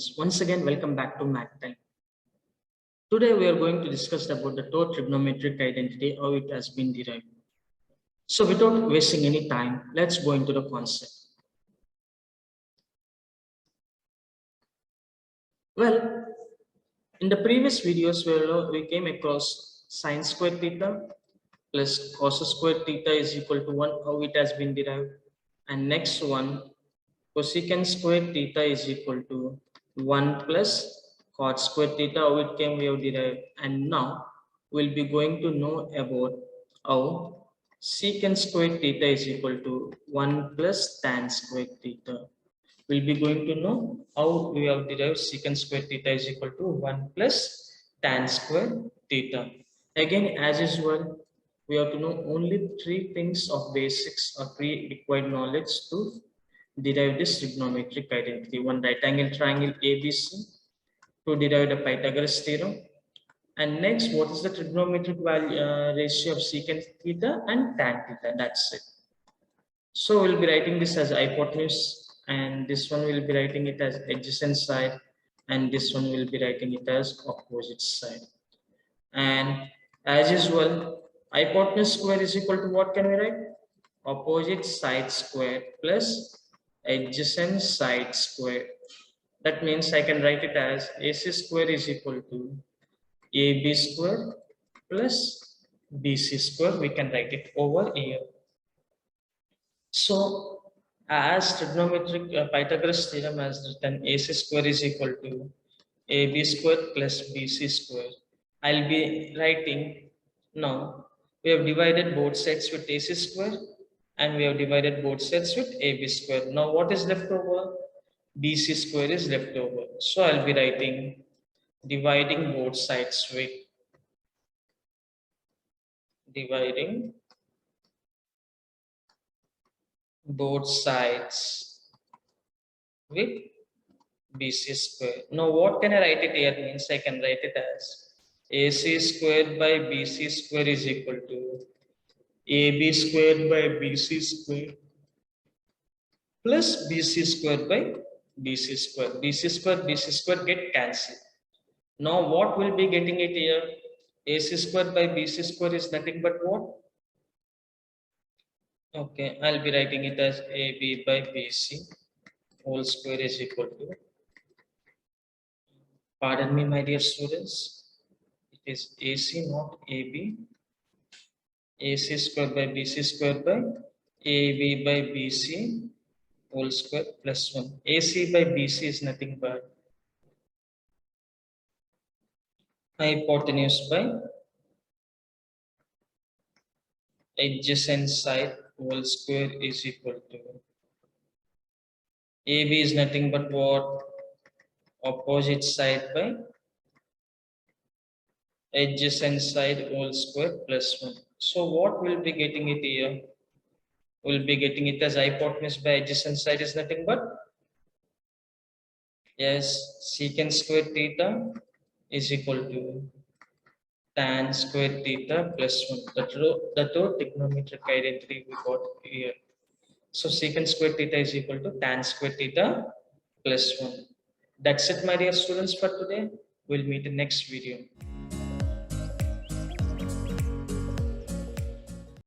students, once again welcome back to Math Time. Today we are going to discuss about the tau trigonometric identity, how it has been derived. So without wasting any time, let's go into the concept. Well, in the previous videos we came across sine square theta plus cos square theta is equal to 1, how it has been derived. And next one, cosecant square theta is equal to 1 plus cot square theta, how it came we have derived. And now we'll be going to know about how secant square theta is equal to 1 plus tan square theta. We'll be going to know how we have derived secant square theta is equal to 1 plus tan square theta. Again, as usual, we have to know only three things of basics or pre-required knowledge to derive this trigonometric identity. One right angle triangle ABC, to derive the Pythagoras theorem. And next, what is the trigonometric value ratio of secant theta and tan theta? That's it. So we'll be writing this as hypotenuse, and this one will be writing it as adjacent side, and this one will be writing it as opposite side. And as usual, hypotenuse square is equal to what can we write? Opposite side square plus adjacent side square. That means I can write it as AC square is equal to AB square plus BC square. We can write it over here. So as trigonometric Pythagoras theorem has written, AC square is equal to AB square plus BC square. I'll be writing now. We have divided both sides with AC square and we have divided both sides with AB square. Now what is left over? BC square is left over. So I'll be writing dividing both sides with BC square. Now what can I write it here? Means I can write it as AC squared by BC square is equal to AB squared by BC square plus BC square by BC square. BC square get cancelled. Now what will be getting it here? AC square by BC square is nothing but what? Okay, I'll be writing it as AB by BC whole square is equal to, pardon me my dear students, it is AC not AB, AC square by BC square by AB by BC whole square plus 1. AC by BC is nothing but hypotenuse by adjacent side whole square is equal to, AB is nothing but what? Opposite side by adjacent side whole square plus 1. So what will be getting it here? We'll be getting it as hypotenuse by adjacent side is nothing but, yes, secant square theta is equal to tan square theta plus 1. The two trigonometric identity we got here. So secant square theta is equal to tan square theta plus 1. That's it, my dear students, for today. We'll meet in next video.